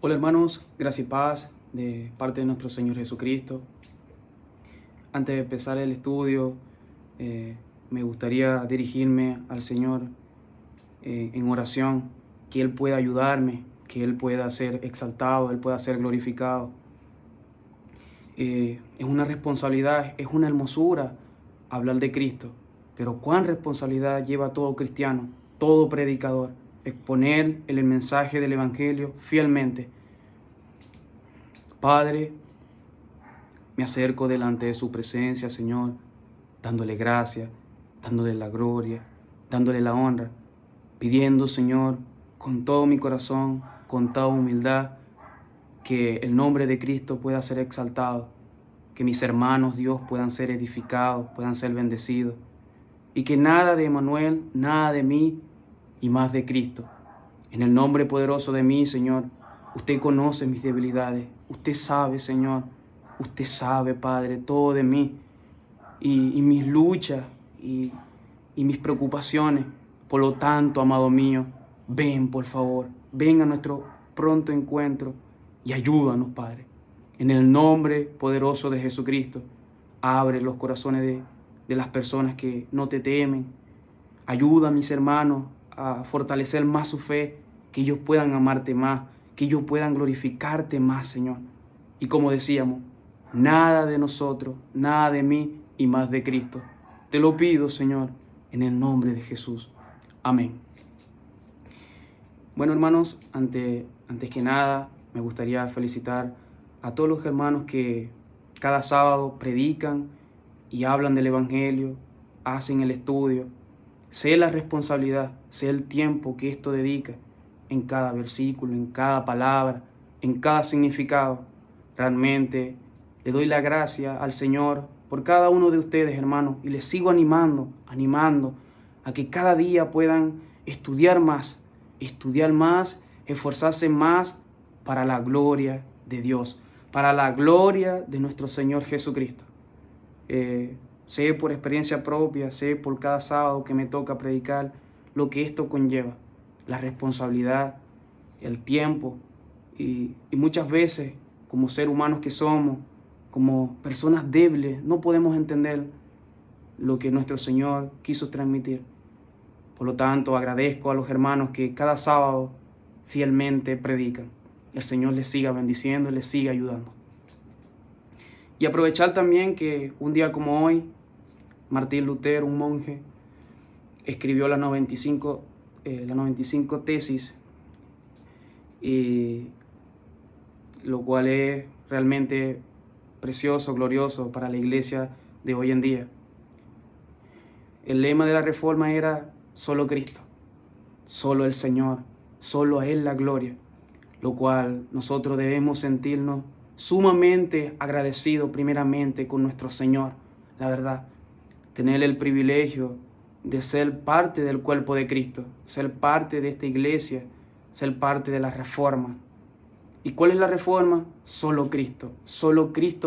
Hola hermanos, gracia y paz de parte de nuestro Señor Jesucristo. Antes de empezar el estudio, me gustaría dirigirme al Señor en oración, que Él pueda ayudarme, que Él pueda ser exaltado, Él pueda ser glorificado. Es una responsabilidad, es una hermosura hablar de Cristo, pero cuán responsabilidad lleva todo cristiano, todo predicador, exponer el mensaje del Evangelio fielmente. Padre, me acerco delante de su presencia, Señor, dándole gracia, dándole la gloria, dándole la honra, pidiendo, Señor, con todo mi corazón, con toda humildad, que el nombre de Cristo pueda ser exaltado, que mis hermanos, Dios, puedan ser edificados, puedan ser bendecidos, y que nada de Emmanuel, nada de mí y más de Cristo. En el nombre poderoso de mí, Señor, usted conoce mis debilidades, usted sabe, Señor, usted sabe, Padre, todo de mí y mis luchas y mis preocupaciones. Por lo tanto, amado mío, ven, por favor, ven a nuestro pronto encuentro y ayúdanos, Padre. En el nombre poderoso de Jesucristo, abre los corazones de las personas que no te temen. Ayuda a mis hermanos a fortalecer más su fe, que ellos puedan amarte más, que ellos puedan glorificarte más, Señor. Y como decíamos, nada de nosotros, nada de mí y más de Cristo. Te lo pido, Señor, en el nombre de Jesús. Amén. Bueno, hermanos, antes que nada, me gustaría felicitar a todos los hermanos que cada sábado predican y hablan del Evangelio, hacen el estudio. Sé la responsabilidad, sé el tiempo que esto dedica en cada versículo, en cada palabra, en cada significado. Realmente le doy la gracia al Señor por cada uno de ustedes, hermanos, y les sigo animando a que cada día puedan estudiar más, esforzarse más para la gloria de Dios, para la gloria de nuestro Señor Jesucristo. Sé por experiencia propia, sé por cada sábado que me toca predicar lo que esto conlleva, la responsabilidad, el tiempo y muchas veces como seres humanos que somos, como personas débiles, no podemos entender lo que nuestro Señor quiso transmitir. Por lo tanto, agradezco a los hermanos que cada sábado fielmente predican. El Señor les siga bendiciendo y les siga ayudando. Y aprovechar también que un día como hoy, Martín Lutero, un monje, escribió las 95 tesis, lo cual es realmente precioso, glorioso para la iglesia de hoy en día. El lema de la Reforma era solo Cristo, solo el Señor, solo a Él la gloria, lo cual nosotros debemos sentirnos sumamente agradecidos primeramente con nuestro Señor, la verdad. Tener el privilegio de ser parte del cuerpo de Cristo, ser parte de esta iglesia, ser parte de la Reforma. ¿Y cuál es la Reforma? Solo Cristo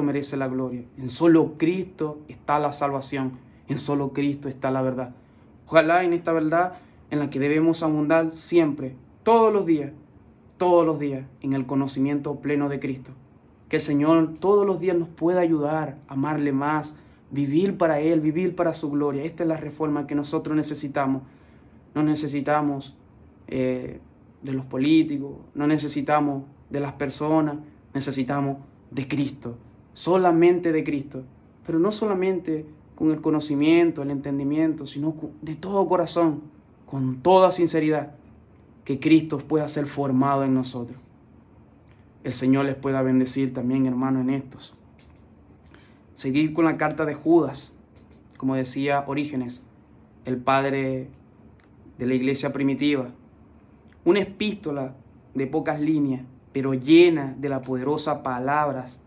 merece la gloria. En solo Cristo está la salvación, en solo Cristo está la verdad. Ojalá en esta verdad en la que debemos abundar siempre, todos los días, en el conocimiento pleno de Cristo. Que el Señor todos los días nos pueda ayudar a amarle más, vivir para Él, vivir para su gloria. Esta es la reforma que nosotros necesitamos. No necesitamos de los políticos, no necesitamos de las personas, necesitamos de Cristo, solamente de Cristo. Pero no solamente con el conocimiento, el entendimiento, sino de todo corazón, con toda sinceridad, que Cristo pueda ser formado en nosotros. El Señor les pueda bendecir también, hermano, en estos. Seguir con la carta de Judas, como decía Orígenes, el padre de la iglesia primitiva. Una epístola de pocas líneas, pero llena de las poderosas palabras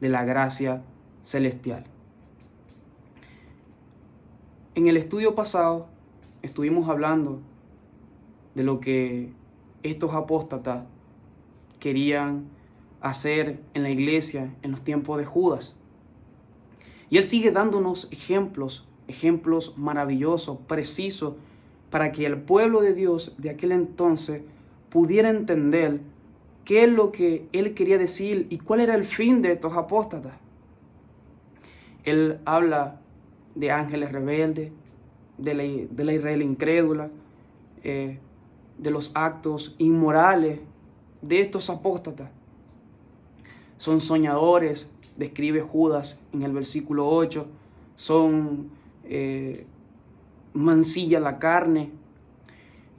de la gracia celestial. En el estudio pasado estuvimos hablando de lo que estos apóstatas querían hacer en la iglesia en los tiempos de Judas. Y él sigue dándonos ejemplos maravillosos, precisos, para que el pueblo de Dios de aquel entonces pudiera entender qué es lo que él quería decir y cuál era el fin de estos apóstatas. Él habla de ángeles rebeldes, de la Israel incrédula, de los actos inmorales de estos apóstatas. Son soñadores, describe Judas en el versículo 8, son mancilla la carne.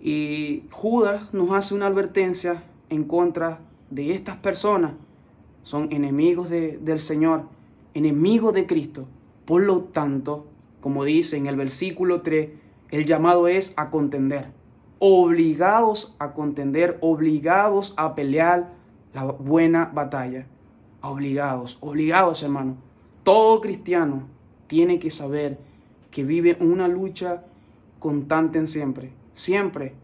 Y Judas nos hace una advertencia en contra de estas personas. Son enemigos del Señor, enemigos de Cristo. Por lo tanto, como dice en el versículo 3, el llamado es a contender. Obligados a contender, obligados a pelear la buena batalla. Obligados, hermano. Todo cristiano tiene que saber que vive una lucha constante en siempre. Siempre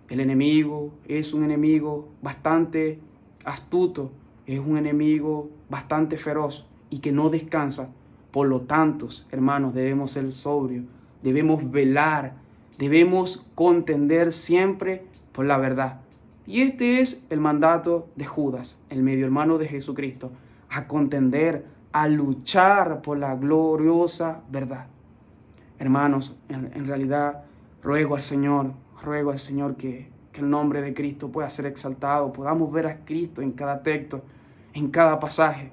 el enemigo es un enemigo bastante astuto, es un enemigo bastante feroz y que no descansa. Por lo tanto, hermanos, debemos ser sobrios, debemos velar, debemos contender siempre por la verdad. Y este es el mandato de Judas, el medio hermano de Jesucristo, a contender, a luchar por la gloriosa verdad. Hermanos, en realidad ruego al Señor que el nombre de Cristo pueda ser exaltado, podamos ver a Cristo en cada texto, en cada pasaje.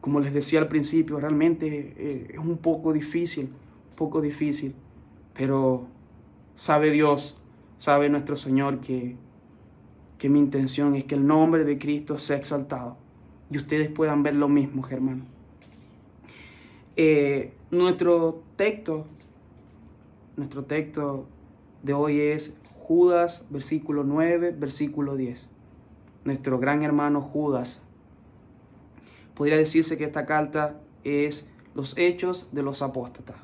Como les decía al principio, realmente es un poco difícil, pero sabe Dios, sabe nuestro Señor que mi intención es que el nombre de Cristo sea exaltado y ustedes puedan ver lo mismo, hermanos. Nuestro texto de hoy es Judas, versículo 9, versículo 10. Nuestro gran hermano Judas. Podría decirse que esta carta es los hechos de los apóstatas.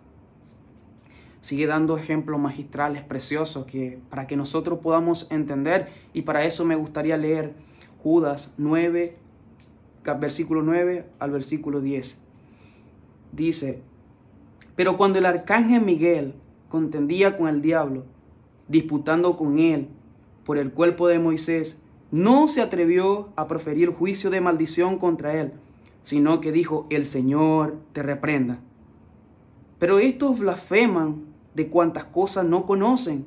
Sigue dando ejemplos magistrales preciosos para que nosotros podamos entender, y para eso me gustaría leer Judas 9, versículo 9 al versículo 10. Dice: pero cuando el arcángel Miguel contendía con el diablo, disputando con él por el cuerpo de Moisés, no se atrevió a proferir juicio de maldición contra él, sino que dijo: el Señor te reprenda. Pero estos blasfeman de cuantas cosas no conocen,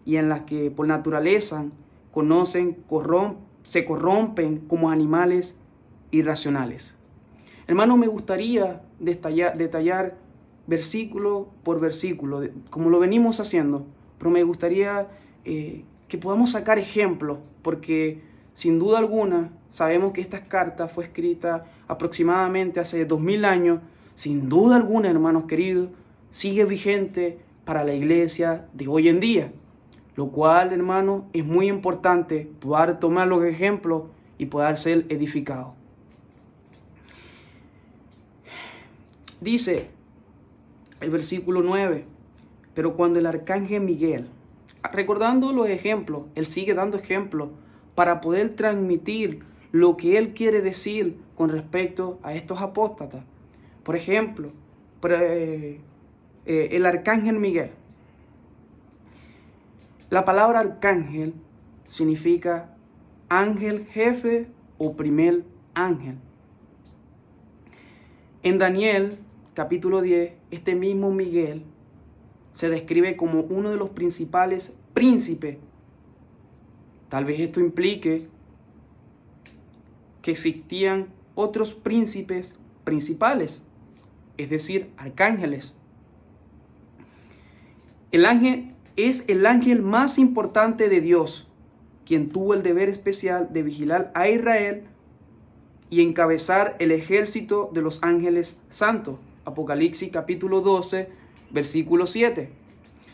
y en las que por naturaleza conocen, se corrompen como animales irracionales. Hermano, me gustaría detallar versículo por versículo, como lo venimos haciendo, pero me gustaría que podamos sacar ejemplos, porque sin duda alguna sabemos que esta carta fue escrita aproximadamente hace 2000 años. Sin duda alguna, hermanos queridos, sigue vigente para la iglesia de hoy en día, lo cual, hermano, es muy importante poder tomar los ejemplos y poder ser edificados. Dice el versículo 9, pero cuando el arcángel Miguel, recordando los ejemplos, él sigue dando ejemplos para poder transmitir lo que él quiere decir con respecto a estos apóstatas. Por ejemplo, el arcángel Miguel. La palabra arcángel significa ángel jefe o primer ángel. En Daniel capítulo 10, este mismo Miguel se describe como uno de los principales príncipes. Tal vez esto implique que existían otros príncipes principales, es decir, arcángeles. El ángel es el ángel más importante de Dios, quien tuvo el deber especial de vigilar a Israel y encabezar el ejército de los ángeles santos. Apocalipsis capítulo 12, versículo 7.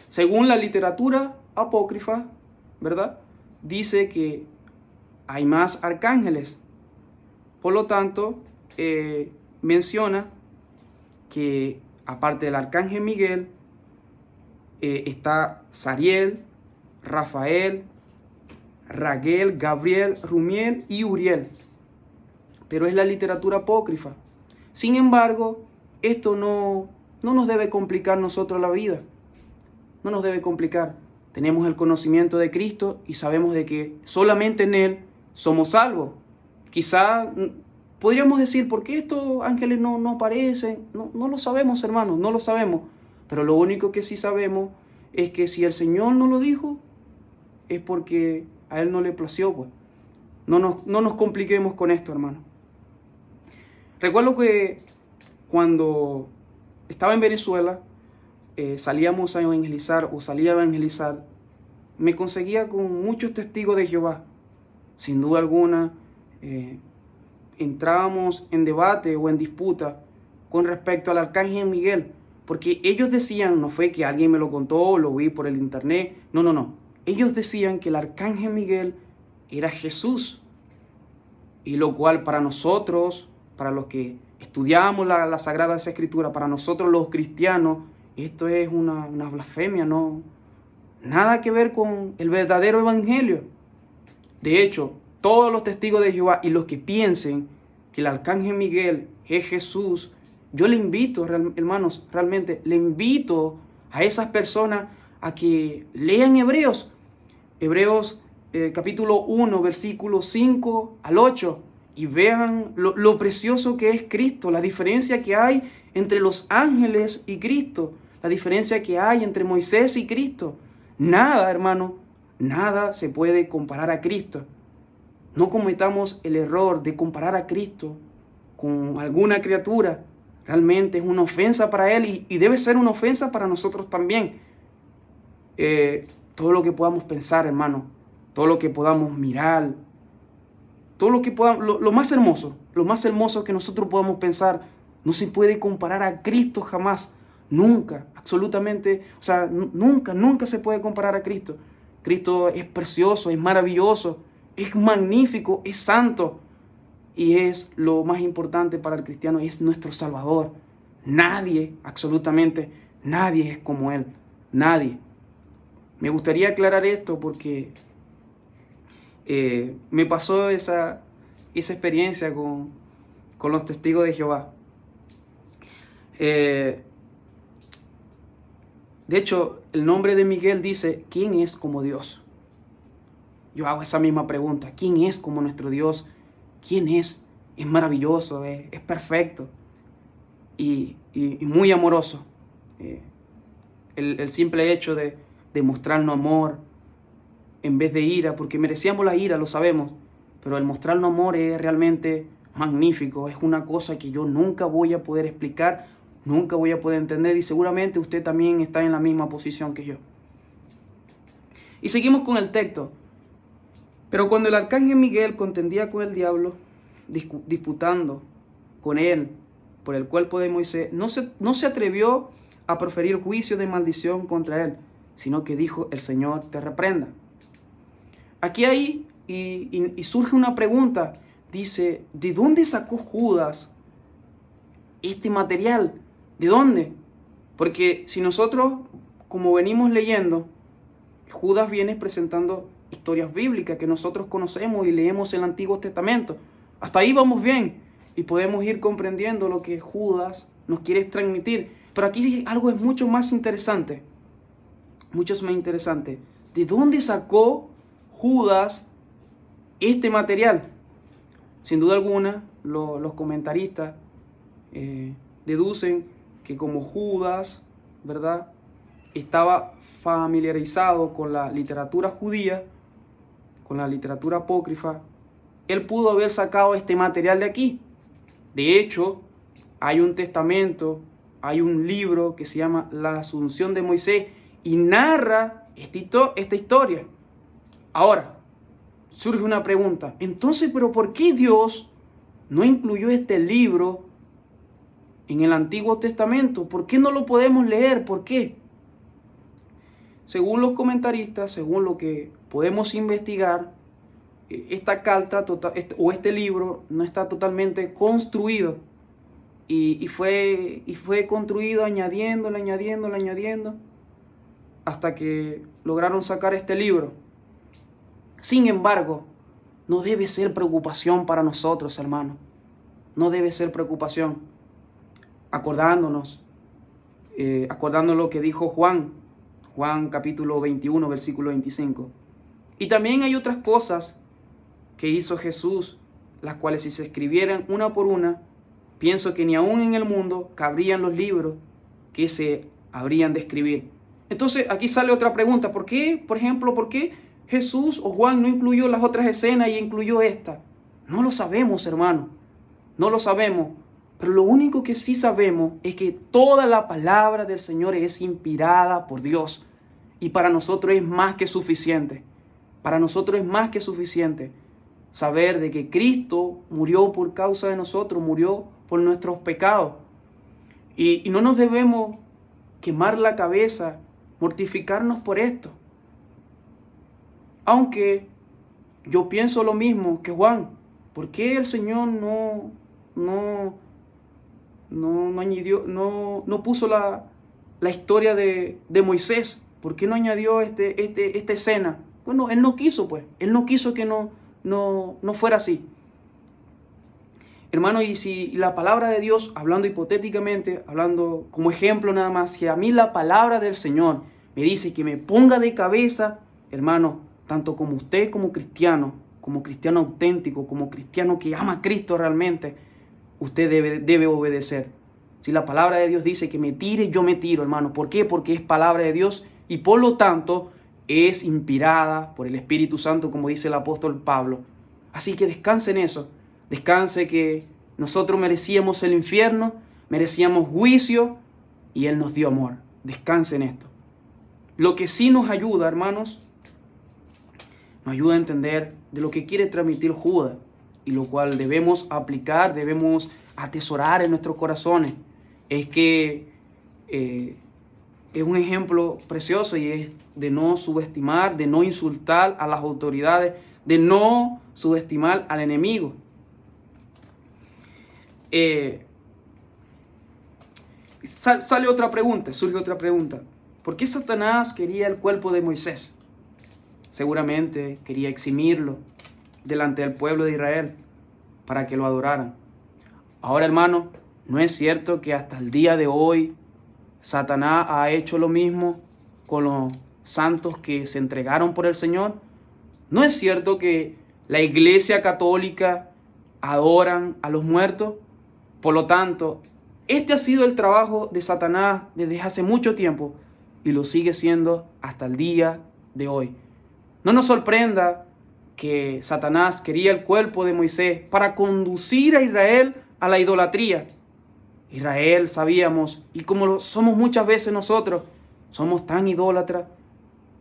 Según la literatura apócrifa, ¿verdad?, dice que hay más arcángeles. Por lo tanto, menciona que aparte del arcángel Miguel, está Sariel, Rafael, Raguel, Gabriel, Rumiel y Uriel. Pero es la literatura apócrifa. Sin embargo, esto no nos debe complicar nosotros la vida. No nos debe complicar. Tenemos el conocimiento de Cristo y sabemos de que solamente en Él somos salvos. Quizá podríamos decir, ¿por qué estos ángeles no aparecen? No lo sabemos, hermanos, no lo sabemos. Pero lo único que sí sabemos es que si el Señor no lo dijo, es porque a Él no le plació, pues. No nos compliquemos con esto, hermano. Recuerdo que cuando estaba en Venezuela, salíamos a evangelizar o salía a evangelizar, me conseguía con muchos testigos de Jehová. Sin duda alguna, entrábamos en debate o en disputa con respecto al arcángel Miguel, porque ellos decían, no fue que alguien me lo contó o lo vi por el internet, no. Ellos decían que el arcángel Miguel era Jesús, y lo cual para nosotros, para los que estudiamos la Sagrada Escritura, para nosotros los cristianos, esto es una blasfemia, no, nada que ver con el verdadero evangelio. De hecho, todos los testigos de Jehová y los que piensen que el arcángel Miguel es Jesús, yo le invito, hermanos, realmente le invito a esas personas a que lean Hebreos capítulo 1, versículos 5 al 8, y vean lo precioso que es Cristo, la diferencia que hay entre los ángeles y Cristo, la diferencia que hay entre Moisés y Cristo. Nada, hermano, nada se puede comparar a Cristo. No cometamos el error de comparar a Cristo con alguna criatura. Realmente es una ofensa para Él y debe ser una ofensa para nosotros también. Todo lo que podamos pensar, hermano, todo lo que podamos mirar, todo lo que podamos, lo más hermoso que nosotros podamos pensar, no se puede comparar a Cristo jamás, nunca, absolutamente, o sea, nunca se puede comparar a Cristo. Cristo es precioso, es maravilloso, es magnífico, es santo, y es lo más importante para el cristiano, es nuestro Salvador. Nadie, absolutamente nadie es como Él, nadie. Me gustaría aclarar esto porque me pasó esa experiencia con los testigos de Jehová. De hecho, el nombre de Miguel dice, ¿quién es como Dios? Yo hago esa misma pregunta, ¿quién es como nuestro Dios? ¿Quién es? Es maravilloso, es perfecto y muy amoroso. El simple hecho de mostrarnos amor en vez de ira, porque merecíamos la ira, lo sabemos, pero el mostrarnos amor es realmente magnífico, es una cosa que yo nunca voy a poder explicar, nunca voy a poder entender, y seguramente usted también está en la misma posición que yo. Y seguimos con el texto. Pero cuando el arcángel Miguel contendía con el diablo, disputando con él por el cuerpo de Moisés, no se atrevió a proferir juicio de maldición contra él, sino que dijo, el Señor te reprenda. Aquí hay, y surge una pregunta, dice, ¿de dónde sacó Judas este material? ¿De dónde? Porque si nosotros, como venimos leyendo, Judas viene presentando historias bíblicas que nosotros conocemos y leemos en el Antiguo Testamento. Hasta ahí vamos bien y podemos ir comprendiendo lo que Judas nos quiere transmitir. Pero aquí algo es mucho más interesante. Mucho más interesante. ¿De dónde sacó Judas este material? Sin duda alguna, los comentaristas deducen que como Judas, ¿verdad?, estaba familiarizado con la literatura judía, con la literatura apócrifa, él pudo haber sacado este material de aquí. De hecho, hay un testamento, hay un libro que se llama La Asunción de Moisés y narra esta historia. Ahora, surge una pregunta. Entonces, ¿pero por qué Dios no incluyó este libro en el Antiguo Testamento? ¿Por qué no lo podemos leer? ¿Por qué? Según los comentaristas, según lo que podemos investigar, esta carta o este libro no está totalmente construido y fue construido añadiendo hasta que lograron sacar este libro. Sin embargo, no debe ser preocupación para nosotros, hermanos. No debe ser preocupación. Acordándonos lo que dijo Juan capítulo 21, versículo 25. Y también hay otras cosas que hizo Jesús, las cuales si se escribieran una por una, pienso que ni aún en el mundo cabrían los libros que se habrían de escribir. Entonces aquí sale otra pregunta. ¿Por qué, por ejemplo, por qué Jesús o Juan no incluyó las otras escenas y incluyó esta? No lo sabemos, hermano. No lo sabemos. Pero lo único que sí sabemos es que toda la palabra del Señor es inspirada por Dios. Y para nosotros es más que suficiente. Para nosotros es más que suficiente saber de que Cristo murió por causa de nosotros, murió por nuestros pecados. Y no nos debemos quemar la cabeza, mortificarnos por esto. Aunque yo pienso lo mismo que Juan. ¿Por qué el Señor no puso la historia de Moisés? ¿Por qué no añadió esta escena? Bueno, Él no quiso, pues. Él no quiso que no fuera así. Hermano, y si la palabra de Dios, hablando hipotéticamente, hablando como ejemplo nada más, si a mí la palabra del Señor me dice que me ponga de cabeza, hermano, tanto como usted como cristiano auténtico, como cristiano que ama a Cristo realmente, usted debe obedecer. Si la palabra de Dios dice que me tire, yo me tiro, hermano. ¿Por qué? Porque es palabra de Dios y por lo tanto es inspirada por el Espíritu Santo, como dice el apóstol Pablo. Así que descanse en eso. Descanse que nosotros merecíamos el infierno, merecíamos juicio y Él nos dio amor. Descanse en esto. Lo que sí nos ayuda, hermanos, nos ayuda a entender de lo que quiere transmitir Judas y lo cual debemos aplicar, debemos atesorar en nuestros corazones. Es que es un ejemplo precioso y es de no subestimar, de no insultar a las autoridades, de no subestimar al enemigo. Surge otra pregunta. ¿Por qué Satanás quería el cuerpo de Moisés? Seguramente quería eximirlo delante del pueblo de Israel para que lo adoraran. Ahora, hermano, ¿no es cierto que hasta el día de hoy Satanás ha hecho lo mismo con los santos que se entregaron por el Señor? ¿No es cierto que la Iglesia Católica adoran a los muertos? Por lo tanto, este ha sido el trabajo de Satanás desde hace mucho tiempo y lo sigue siendo hasta el día de hoy. No nos sorprenda que Satanás quería el cuerpo de Moisés para conducir a Israel a la idolatría. Israel, sabíamos, y como lo somos muchas veces nosotros, somos tan idólatras,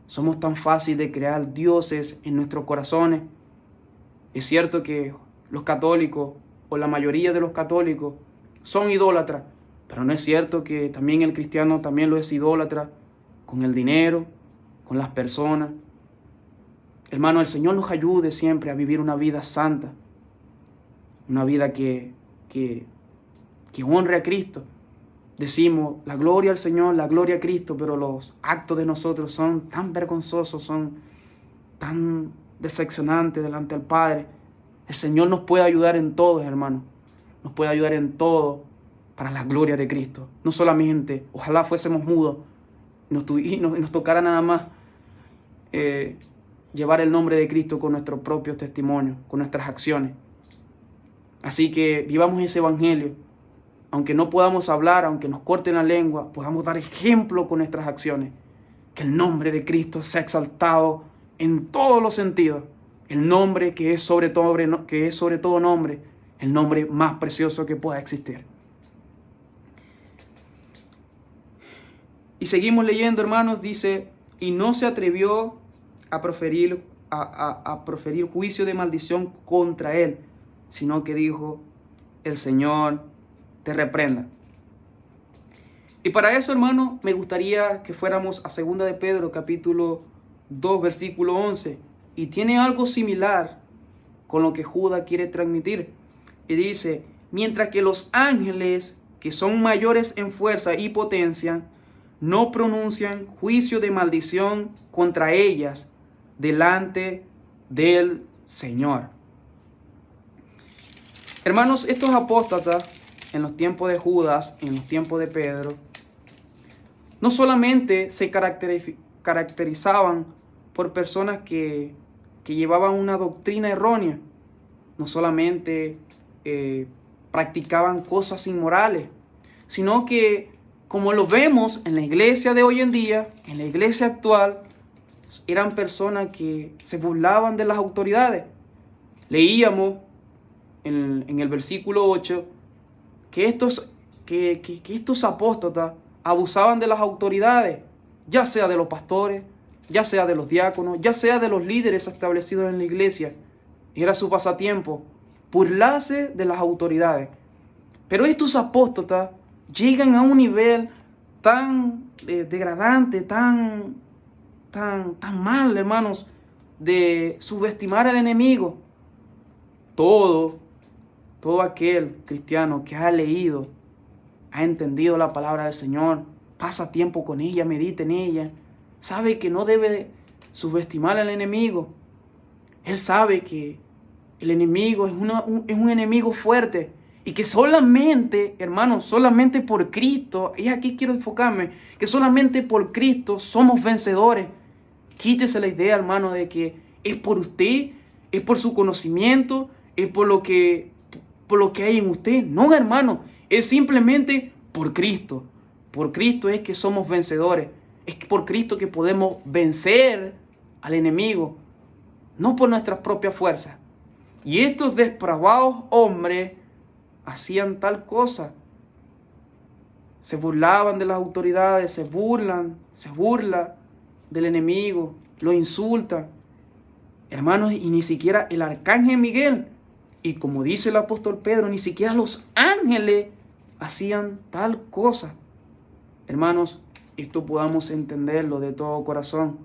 somos tan fáciles de crear dioses en nuestros corazones. Es cierto que los católicos, o la mayoría de los católicos, son idólatras, pero no es cierto que también el cristiano también lo es idólatra con el dinero, con las personas. Hermano, el Señor nos ayude siempre a vivir una vida santa, una vida que honre a Cristo. Decimos la gloria al Señor, la gloria a Cristo, pero los actos de nosotros son tan vergonzosos, son tan decepcionantes delante del Padre. El Señor nos puede ayudar en todo, hermano. Nos puede ayudar en todo para la gloria de Cristo. No solamente, ojalá fuésemos mudos y nos tocara nada más llevar el nombre de Cristo con nuestros propios testimonios, con nuestras acciones. Así que vivamos ese evangelio. Aunque no podamos hablar, aunque nos corten la lengua, podamos dar ejemplo con nuestras acciones. Que el nombre de Cristo sea exaltado en todos los sentidos. El nombre que es sobre todo nombre, el nombre más precioso que pueda existir. Y seguimos leyendo, hermanos, dice, y no se atrevió a proferir juicio de maldición contra él, sino que dijo, el Señor te reprenda. Y para eso, hermano, me gustaría que fuéramos a 2 de Pedro, capítulo 2, versículo 11. Y tiene algo similar con lo que Judas quiere transmitir. Y dice, mientras que los ángeles, que son mayores en fuerza y potencia, no pronuncian juicio de maldición contra ellas delante del Señor. Hermanos, estos apóstatas en los tiempos de Judas, en los tiempos de Pedro, no solamente se caracterizaban por personas que llevaban una doctrina errónea, no solamente practicaban cosas inmorales, sino que, como lo vemos en la iglesia de hoy en día, en la iglesia actual, eran personas que se burlaban de las autoridades. Leíamos en el versículo 8 que estos apóstatas abusaban de las autoridades, ya sea de los pastores, ya sea de los diáconos, ya sea de los líderes establecidos en la iglesia. Era su pasatiempo burlarse de las autoridades. Pero estos apóstatas llegan a un nivel tan degradante, tan mal, hermanos, de subestimar al enemigo. Todo aquel cristiano que ha leído, ha entendido la palabra del Señor, pasa tiempo con ella, medita en ella, sabe que no debe subestimar al enemigo. Él sabe que el enemigo es un enemigo fuerte y que solamente, hermanos, solamente por Cristo, y aquí quiero enfocarme, que solamente por Cristo somos vencedores. Quítese la idea, hermano, de que es por usted, es por su conocimiento, es por lo que hay en usted. No, hermano, es simplemente por Cristo. Por Cristo es que somos vencedores. Es por Cristo que podemos vencer al enemigo, no por nuestras propias fuerzas. Y estos depravados hombres hacían tal cosa. Se burlaban de las autoridades, se burlan del enemigo, lo insultan. Hermanos, y ni siquiera el arcángel Miguel, y como dice el apóstol Pedro, ni siquiera los ángeles hacían tal cosa. Hermanos, esto podamos entenderlo de todo corazón.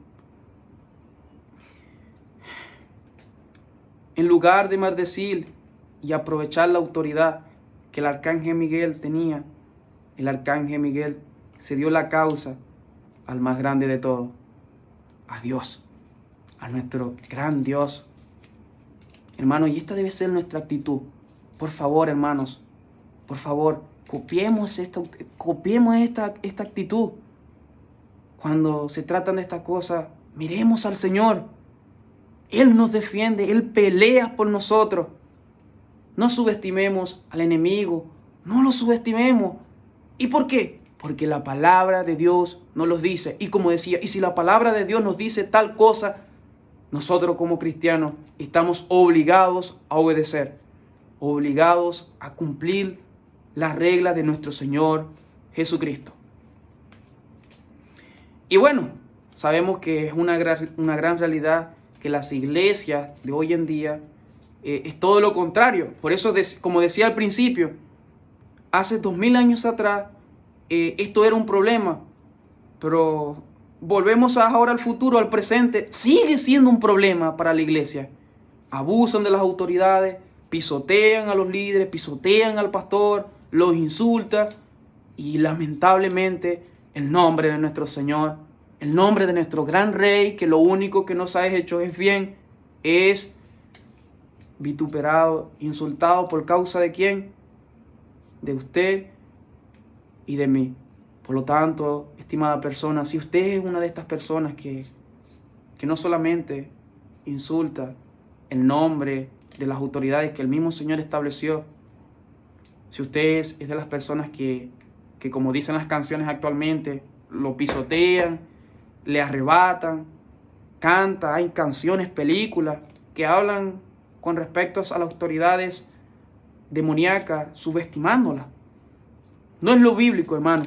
En lugar de maldecir y aprovechar la autoridad que el arcángel Miguel tenía, el arcángel Miguel se dio la causa al más grande de todos, a Dios, a nuestro gran Dios. Hermanos, y esta debe ser nuestra actitud. Por favor, hermanos, por favor, copiemos esta actitud. Cuando se tratan de estas cosas, miremos al Señor. Él nos defiende, Él pelea por nosotros. No subestimemos al enemigo, no lo subestimemos. ¿Y por qué? Porque la palabra de Dios nos lo dice. Y como decía, y si la palabra de Dios nos dice tal cosa, nosotros como cristianos estamos obligados a obedecer, obligados a cumplir las reglas de nuestro Señor Jesucristo. Y bueno, sabemos que es una gran realidad que las iglesias de hoy en día es todo lo contrario. Por eso, como decía al principio, hace 2000 años atrás esto era un problema, pero volvemos ahora al futuro, al presente, sigue siendo un problema para la iglesia. Abusan de las autoridades, pisotean a los líderes, pisotean al pastor, los insultan y lamentablemente el nombre de nuestro Señor, el nombre de nuestro gran Rey, que lo único que nos ha hecho es bien, es vituperado, insultado por causa de ¿quién? De usted y de mí. Por lo tanto, estimada persona, si usted es una de estas personas que no solamente insulta el nombre de las autoridades que el mismo Señor estableció, si usted es de las personas que como dicen las canciones actualmente, lo pisotean, le arrebatan, canta, hay canciones, películas que hablan con respecto a las autoridades demoníacas, subestimándolas. No es lo bíblico, hermano.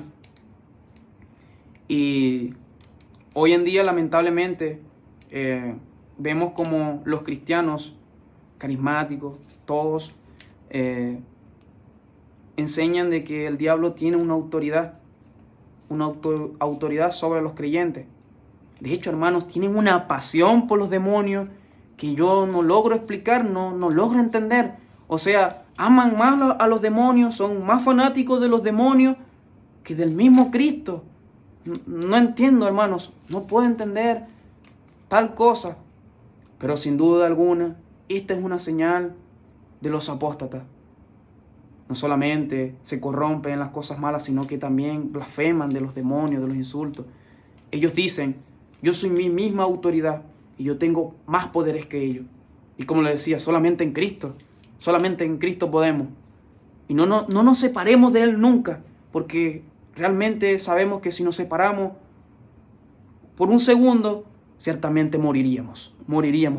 Y hoy en día, lamentablemente, vemos como los cristianos carismáticos, todos, enseñan de que el diablo tiene una autoridad sobre los creyentes. De hecho, hermanos, tienen una pasión por los demonios que yo no logro explicar, no logro entender. O sea, aman más a los demonios, son más fanáticos de los demonios que del mismo Cristo. No entiendo, hermanos, no puedo entender tal cosa. Pero sin duda alguna, esta es una señal de los apóstatas. No solamente se corrompen en las cosas malas, sino que también blasfeman de los demonios, de los insultos. Ellos dicen, yo soy mi misma autoridad y yo tengo más poderes que ellos. Y como les decía, solamente en Cristo Solamente en Cristo podemos. Y no nos separemos de Él nunca, porque realmente sabemos que si nos separamos por un segundo, ciertamente moriríamos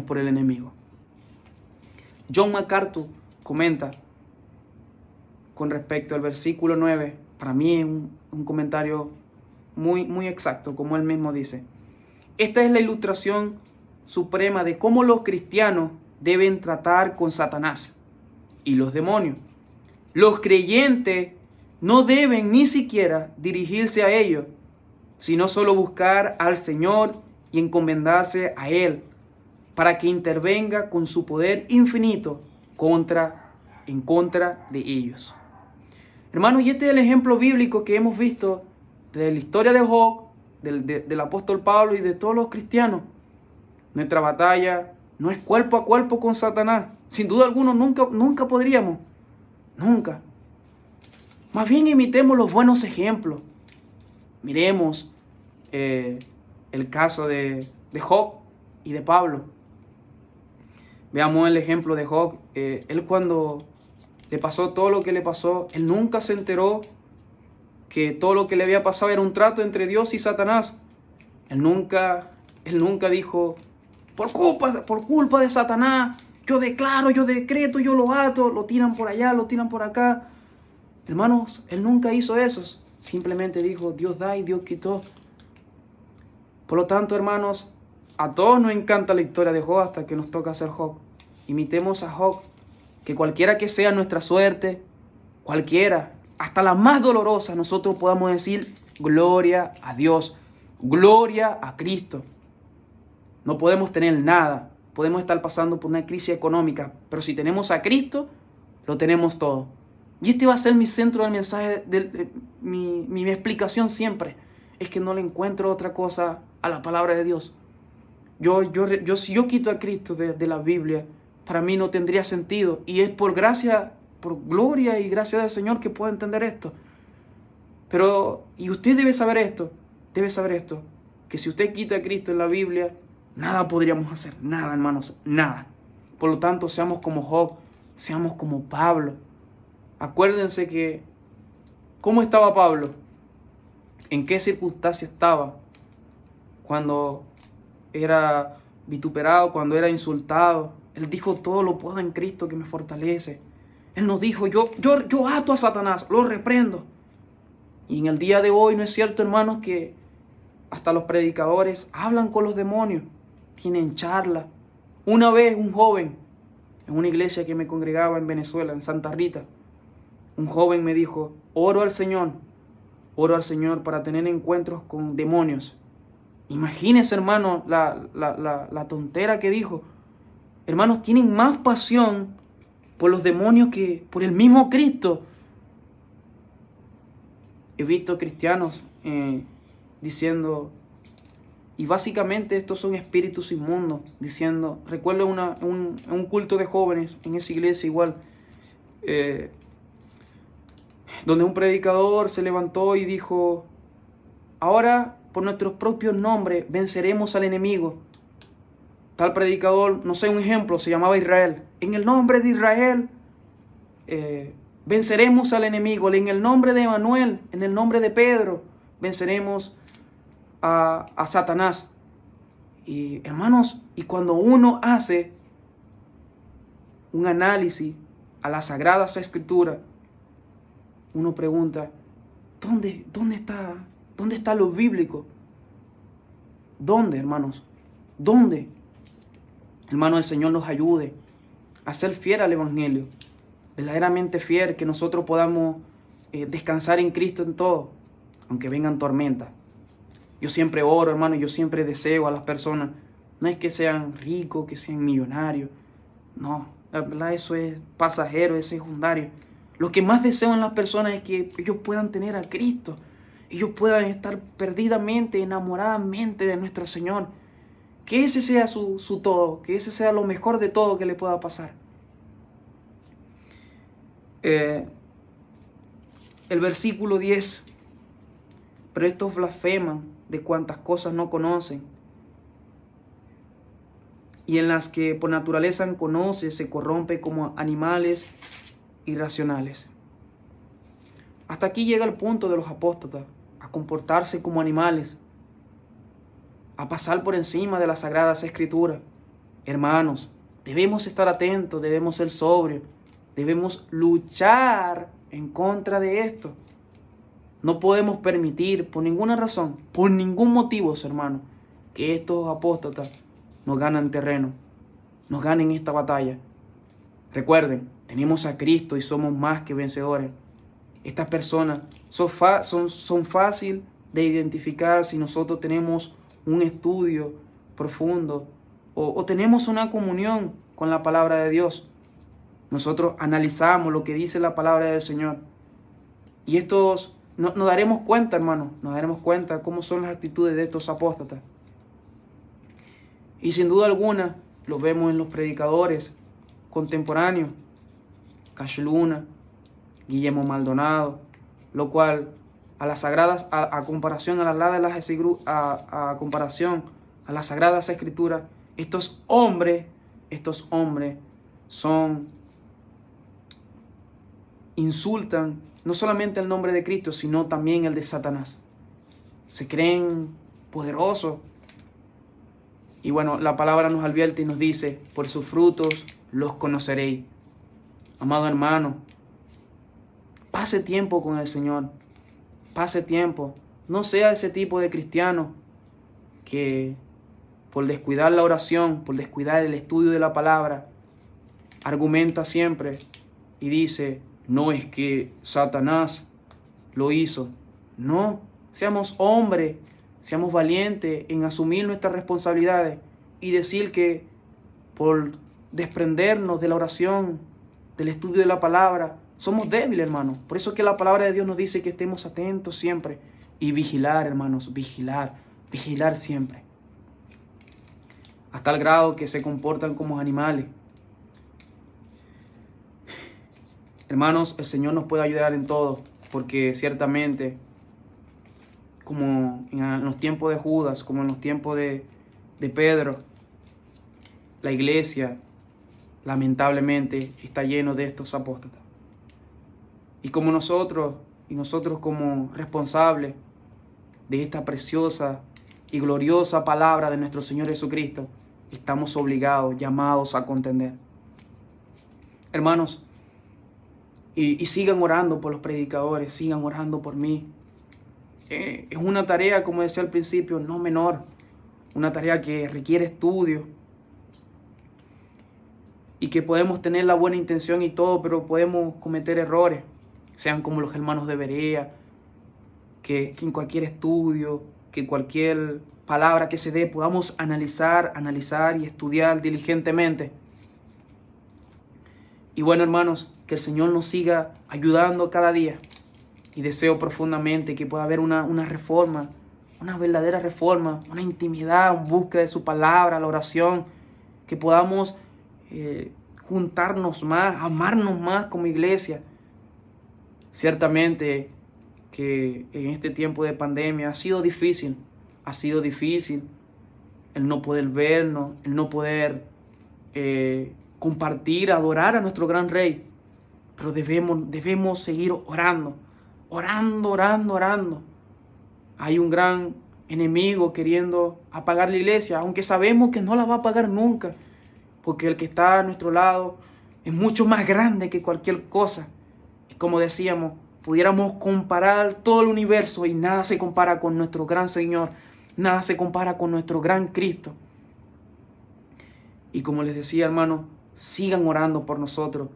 por el enemigo. John MacArthur comenta con respecto al versículo 9, para mí es un comentario muy exacto, como él mismo dice. Esta es la ilustración suprema de cómo los cristianos deben tratar con Satanás y los demonios. Los creyentes no deben ni siquiera dirigirse a ellos, sino solo buscar al Señor y encomendarse a Él para que intervenga con su poder infinito en contra de ellos. Hermanos, y este es el ejemplo bíblico que hemos visto de la historia de Job, del apóstol Pablo y de todos los cristianos. Nuestra batalla no es cuerpo a cuerpo con Satanás. Sin duda alguna, nunca podríamos. Nunca. Más bien imitemos los buenos ejemplos. Miremos el caso de Job y de Pablo. Veamos el ejemplo de Job. Él cuando le pasó todo lo que le pasó, él nunca se enteró que todo lo que le había pasado era un trato entre Dios y Satanás. Él nunca dijo, por culpa de Satanás, yo declaro, yo decreto, yo lo ato, lo tiran por allá, lo tiran por acá. Hermanos, él nunca hizo eso. Simplemente dijo, Dios da y Dios quitó. Por lo tanto, hermanos, a todos nos encanta la historia de Job hasta que nos toca ser Job. Imitemos a Job, que cualquiera que sea nuestra suerte, cualquiera, hasta la más dolorosa, nosotros podamos decir, gloria a Dios, gloria a Cristo. No podemos tener nada, podemos estar pasando por una crisis económica, pero si tenemos a Cristo, lo tenemos todo. Y este va a ser mi centro del mensaje, mi explicación siempre, es que no le encuentro otra cosa a la palabra de Dios. Si yo quito a Cristo de la Biblia, para mí no tendría sentido. Y es por gracia, por gloria y gracia del Señor que puedo entender esto. Pero, y usted debe saber esto, que si usted quita a Cristo en la Biblia, nada podríamos hacer, nada, hermanos, nada. Por lo tanto, seamos como Job, seamos como Pablo. Acuérdense que, ¿cómo estaba Pablo? ¿En qué circunstancia estaba? Cuando era vituperado, cuando era insultado. Él dijo, todo lo puedo en Cristo que me fortalece. Él nos dijo, yo ato a Satanás, lo reprendo. Y en el día de hoy, ¿no es cierto, hermanos, que hasta los predicadores hablan con los demonios? Tienen charlas. Una vez un joven, en una iglesia que me congregaba en Venezuela, en Santa Rita, un joven me dijo, oro al Señor para tener encuentros con demonios. Imagínense, hermano, la tontera que dijo. Hermanos, tienen más pasión por los demonios que por el mismo Cristo. He visto cristianos diciendo, y básicamente estos son espíritus inmundos, diciendo, recuerdo un culto de jóvenes en esa iglesia igual, donde un predicador se levantó y dijo, ahora por nuestros propios nombres venceremos al enemigo. Tal predicador, no sé, un ejemplo, se llamaba Israel. En el nombre de Israel venceremos al enemigo. En el nombre de Emanuel, en el nombre de Pedro, venceremos a Satanás. Y hermanos, y cuando uno hace un análisis a las Sagradas Escrituras, uno pregunta, ¿dónde está lo bíblico? ¿Dónde, hermanos? ¿Dónde? Hermano, el Señor nos ayude a ser fiel al Evangelio, verdaderamente fiel, que nosotros podamos descansar en Cristo en todo, aunque vengan tormentas. Yo siempre oro, hermano, yo siempre deseo a las personas, no es que sean ricos, que sean millonarios, no, la verdad eso es pasajero, es secundario. Lo que más deseo en las personas es que ellos puedan tener a Cristo, ellos puedan estar perdidamente, enamoradamente de nuestro Señor. Que ese sea su todo, que ese sea lo mejor de todo que le pueda pasar. El versículo 10. Pero estos blasfeman de cuantas cosas no conocen. y en las que por naturaleza conoce, se corrompe como animales irracionales. Hasta aquí llega el punto de los apóstatas, a comportarse como animales, a pasar por encima de las Sagradas Escrituras. Hermanos, debemos estar atentos, debemos ser sobrios, debemos luchar en contra de esto. No podemos permitir por ninguna razón, por ningún motivo, hermanos, que estos apóstatas nos ganen terreno, nos ganen esta batalla. Recuerden, tenemos a Cristo y somos más que vencedores. Estas personas son fácil de identificar si nosotros tenemos un estudio profundo o tenemos una comunión con la palabra de Dios. Nosotros analizamos lo que dice la palabra del Señor. Y nos daremos cuenta, hermanos, nos daremos cuenta cómo son las actitudes de estos apóstatas. Y sin duda alguna, lo vemos en los predicadores contemporáneos, Cash Luna, Guillermo Maldonado, lo cual a comparación a las Sagradas Escrituras, estos hombres insultan no solamente el nombre de Cristo, sino también el de Satanás. Se creen poderosos. Y bueno, la palabra nos advierte y nos dice, por sus frutos los conoceréis. Amado hermano, pase tiempo con el Señor. Pase tiempo. No sea ese tipo de cristiano que por descuidar la oración, por descuidar el estudio de la palabra, argumenta siempre y dice, no es que Satanás lo hizo. No, seamos hombres, seamos valientes en asumir nuestras responsabilidades y decir que por desprendernos de la oración, del estudio de la palabra, somos débiles, hermanos. Por eso es que la palabra de Dios nos dice que estemos atentos siempre y vigilar, hermanos, vigilar siempre. Hasta el grado que se comportan como animales. Hermanos, el Señor nos puede ayudar en todo, porque ciertamente, como en los tiempos de Judas, como en los tiempos de Pedro, la iglesia, lamentablemente, está lleno de estos apóstatas. Y como nosotros como responsables de esta preciosa y gloriosa palabra de nuestro Señor Jesucristo, estamos obligados, llamados a contender. Hermanos, y sigan orando por los predicadores, sigan orando por mí. Es una tarea, como decía al principio, no menor, una tarea que requiere estudio y que podemos tener la buena intención y todo, pero podemos cometer errores, sean como los hermanos de Berea, que en cualquier estudio, que cualquier palabra que se dé, podamos analizar y estudiar diligentemente. Y bueno, hermanos, que el Señor nos siga ayudando cada día. Y deseo profundamente que pueda haber una reforma, una verdadera reforma, una intimidad, una búsqueda de su palabra, la oración, que podamos juntarnos más, amarnos más como iglesia. Ciertamente que en este tiempo de pandemia ha sido difícil el no poder vernos, el no poder compartir, adorar a nuestro gran Rey. Pero debemos seguir orando. Hay un gran enemigo queriendo apagar la iglesia, aunque sabemos que no la va a apagar nunca, porque el que está a nuestro lado es mucho más grande que cualquier cosa. Y como decíamos, pudiéramos comparar todo el universo y nada se compara con nuestro gran Señor, nada se compara con nuestro gran Cristo. Y como les decía, hermanos, sigan orando por nosotros,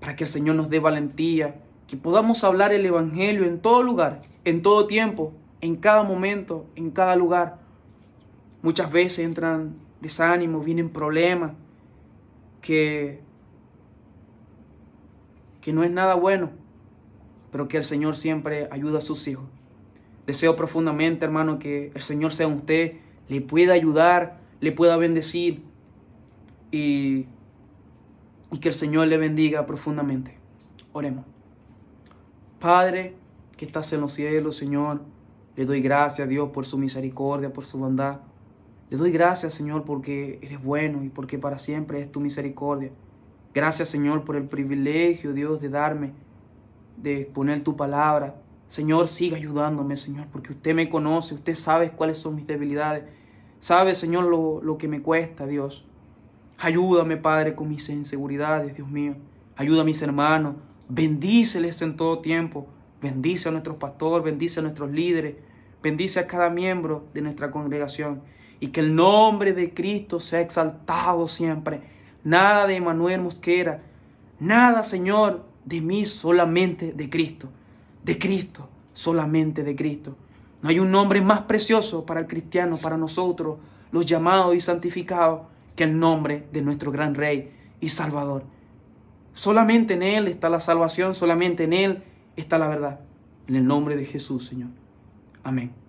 para que el Señor nos dé valentía, que podamos hablar el Evangelio en todo lugar, en todo tiempo, en cada momento, en cada lugar. Muchas veces entran desánimos, vienen problemas, que no es nada bueno, pero que el Señor siempre ayuda a sus hijos. Deseo profundamente, hermano, que el Señor sea usted, le pueda ayudar, le pueda bendecir y que el Señor le bendiga profundamente. Oremos. Padre, que estás en los cielos, Señor, le doy gracias a Dios por su misericordia, por su bondad. Le doy gracias, Señor, porque eres bueno y porque para siempre es tu misericordia. Gracias, Señor, por el privilegio, Dios, de darme, de exponer tu palabra. Señor, siga ayudándome, Señor, porque usted me conoce, usted sabe cuáles son mis debilidades. Sabe, Señor, lo que me cuesta, Dios. Ayúdame, Padre, con mis inseguridades, Dios mío. Ayuda a mis hermanos. Bendíceles en todo tiempo. Bendice a nuestros pastores, bendice a nuestros líderes. Bendice a cada miembro de nuestra congregación. Y que el nombre de Cristo sea exaltado siempre. Nada de Emanuel Mosquera. Nada, Señor, de mí, solamente de Cristo. De Cristo, solamente de Cristo. No hay un nombre más precioso para el cristiano, para nosotros, los llamados y santificados, que el nombre de nuestro gran Rey y Salvador. Solamente en Él está la salvación, solamente en Él está la verdad. En el nombre de Jesús, Señor. Amén.